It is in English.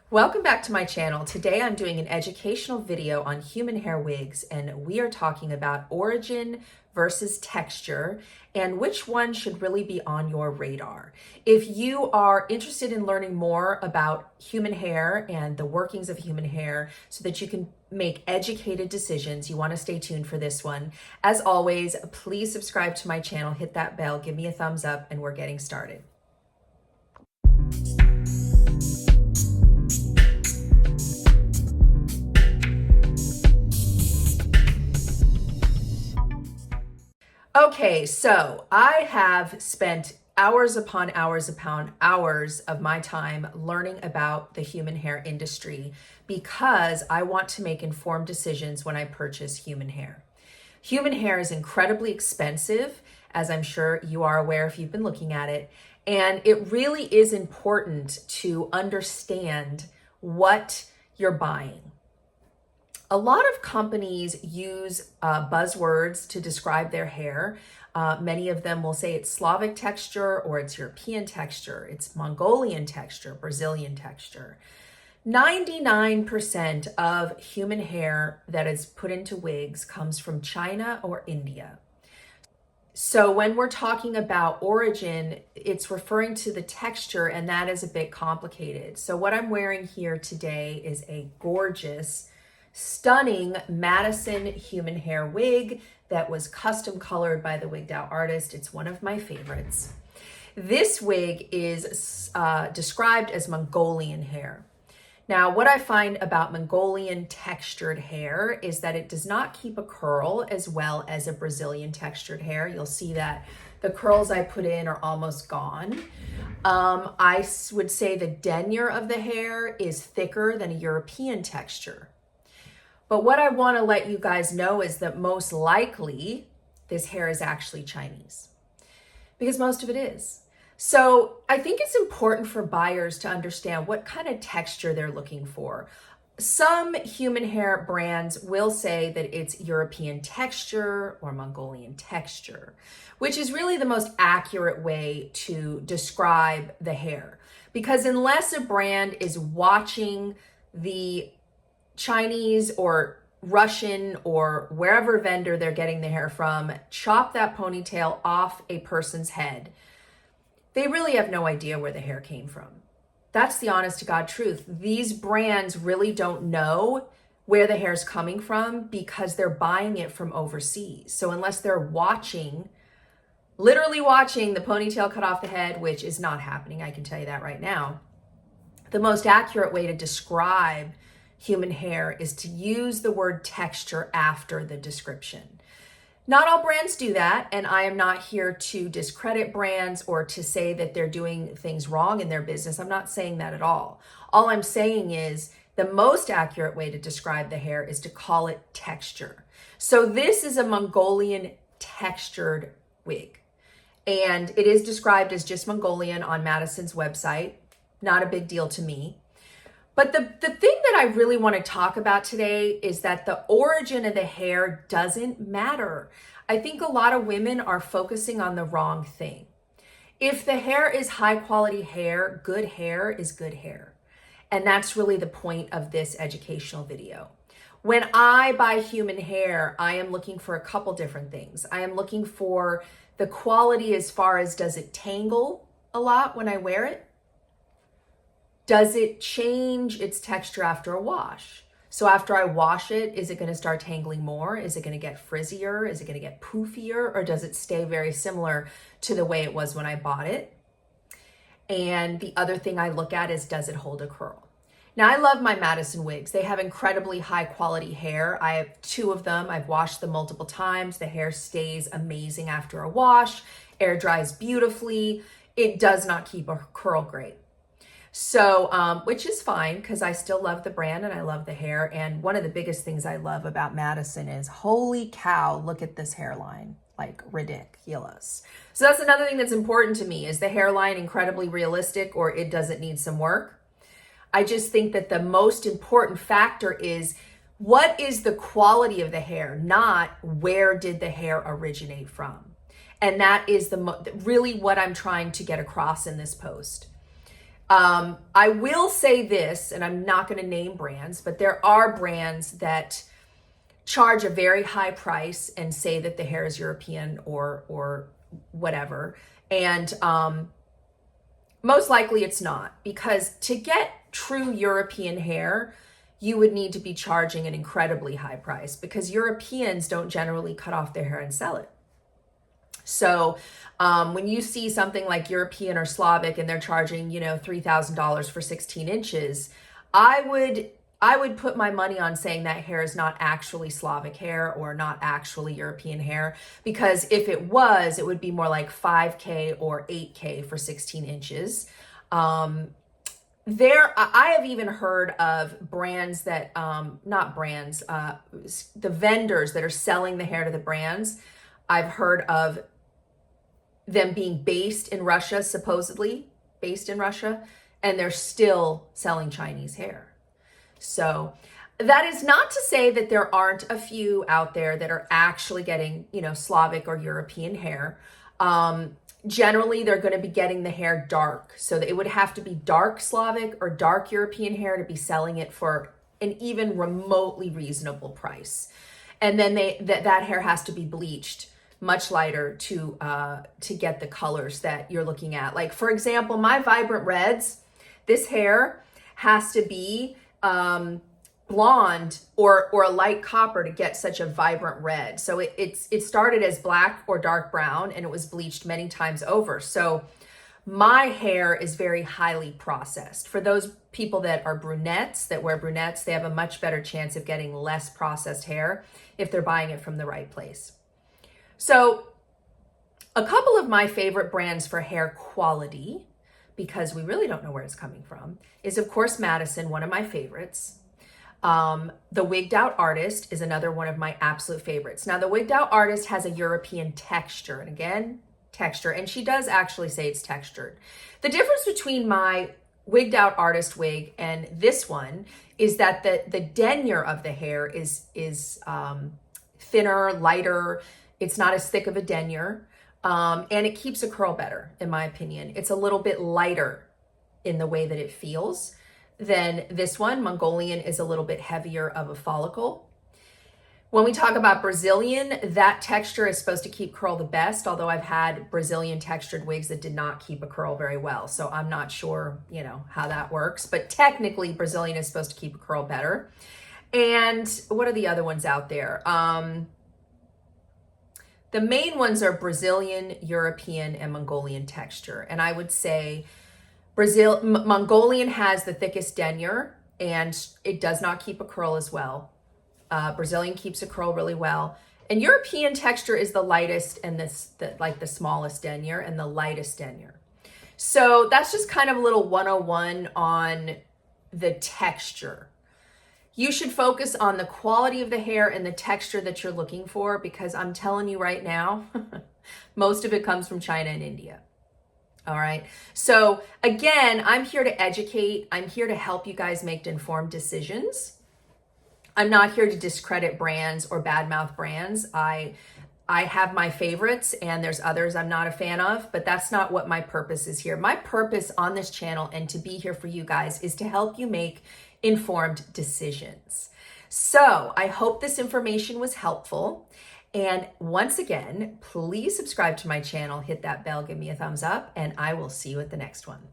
Welcome back to my channel. Today I'm doing an educational video on human hair wigs, and we are talking about origin versus texture and which one should really be on your radar. If you are interested in learning more about human hair and the workings of human hair so that you can make educated decisions, you want to stay tuned for this one. As always, please subscribe to my channel, hit that bell, give me a thumbs up, and we're getting started. Okay, so I have spent hours upon hours upon hours of my time learning about the human hair industry because I want to make informed decisions when I purchase human hair. Human hair is incredibly expensive, as I'm sure you are aware if you've been looking at it, and it really is important to understand what you're buying. A lot of companies use buzzwords to describe their hair. Many of them will say it's Slavic texture or it's European texture, it's Mongolian texture, Brazilian texture. 99% of human hair that is put into wigs comes from China or India. So when we're talking about origin, it's referring to the texture, and that is a bit complicated. So what I'm wearing here today is a gorgeous, stunning Madison human hair wig that was custom colored by the wigged out artist. It's one of my favorites. This wig is described as Mongolian hair. Now, what I find about Mongolian textured hair is that it does not keep a curl as well as a Brazilian textured hair. You'll see that the curls I put in are almost gone. I would say the denier of the hair is thicker than a European texture. But what I want to let you guys know is that most likely this hair is actually Chinese, because most of it is. So I think it's important for buyers to understand what kind of texture they're looking for. Some human hair brands will say that it's European texture or Mongolian texture, which is really the most accurate way to describe the hair. Because unless a brand is watching the Chinese or Russian or wherever vendor they're getting the hair from chop that ponytail off a person's head, they really have no idea where the hair came from. That's the honest to God truth. These brands really don't know where the hair's coming from because they're buying it from overseas. So unless they're watching, literally watching the ponytail cut off the head, which is not happening, I can tell you that right now, the most accurate way to describe human hair is to use the word texture after the description. Not all brands do that, and I am not here to discredit brands or to say that they're doing things wrong in their business. I'm not saying that at all. All I'm saying is the most accurate way to describe the hair is to call it texture. So this is a Mongolian textured wig, and it is described as just Mongolian on Madison's website. Not a big deal to me. But the thing that I really want to talk about today is that the origin of the hair doesn't matter. I think a lot of women are focusing on the wrong thing. If the hair is high quality hair, good hair is good hair. And that's really the point of this educational video. When I buy human hair, I am looking for a couple different things. I am looking for the quality as far as, does it tangle a lot when I wear it? Does it change its texture after a wash? So after I wash it, is it going to start tangling more? Is it going to get frizzier? Is it going to get poofier? Or does it stay very similar to the way it was when I bought it? And the other thing I look at is, does it hold a curl? Now, I love my Madison wigs. They have incredibly high quality hair. I have two of them. I've washed them multiple times. The hair stays amazing after a wash. Air dries beautifully. It does not keep a curl great. So, which is fine because I still love the brand and I love the hair. And one of the biggest things I love about Madison is, holy cow, look at this hairline, like ridiculous. So that's another thing that's important to me. Is the hairline incredibly realistic, or it doesn't need some work? I just think that the most important factor is, what is the quality of the hair, not where did the hair originate from? And that is really what I'm trying to get across in this post. I will say this, and I'm not going to name brands, but there are brands that charge a very high price and say that the hair is European or whatever. And most likely it's not, because to get true European hair, you would need to be charging an incredibly high price, because Europeans don't generally cut off their hair and sell it. So when you see something like European or Slavic and they're charging, $3,000 for 16 inches, I would put my money on saying that hair is not actually Slavic hair or not actually European hair, because if it was, it would be more like 5K or 8K for 16 inches. I have even heard of brands that, not brands, the vendors that are selling the hair to the brands. I've heard of them being based in Russia, supposedly based in Russia, and they're still selling Chinese hair. So that is not to say that there aren't a few out there that are actually getting, Slavic or European hair. Generally, they're going to be getting the hair dark. So it would have to be dark Slavic or dark European hair to be selling it for an even remotely reasonable price. And then that hair has to be bleached much lighter to get the colors that you're looking at. Like, for example, my vibrant reds, this hair has to be blonde or a light copper to get such a vibrant red. So it started as black or dark brown, and it was bleached many times over. So my hair is very highly processed. For those people that are brunettes, that wear brunettes, they have a much better chance of getting less processed hair if they're buying it from the right place. So a couple of my favorite brands for hair quality, because we really don't know where it's coming from, is of course Madison, one of my favorites. The Wigged Out Artist is another one of my absolute favorites. Now, the Wigged Out Artist has a European texture, and again, texture, and she does actually say it's textured. The difference between my Wigged Out Artist wig and this one is that the denier of the hair is thinner, lighter. It's not as thick of a denier, and it keeps a curl better, in my opinion. It's a little bit lighter in the way that it feels than this one. Mongolian is a little bit heavier of a follicle. When we talk about Brazilian, that texture is supposed to keep curl the best, although I've had Brazilian textured wigs that did not keep a curl very well. So I'm not sure, how that works, but technically Brazilian is supposed to keep a curl better. And what are the other ones out there? The main ones are Brazilian, European, and Mongolian texture. And I would say Mongolian has the thickest denier, and it does not keep a curl as well. Brazilian keeps a curl really well. And European texture is the lightest and the smallest denier and the lightest denier. So that's just kind of a little 101 on the texture. You should focus on the quality of the hair and the texture that you're looking for, because I'm telling you right now, most of it comes from China and India. All right. So again, I'm here to educate. I'm here to help you guys make informed decisions. I'm not here to discredit brands or badmouth brands. I have my favorites, and there's others I'm not a fan of, but that's not what my purpose is here. My purpose on this channel and to be here for you guys is to help you make informed decisions. So I hope this information was helpful. And once again, please subscribe to my channel, hit that bell, give me a thumbs up, and I will see you at the next one.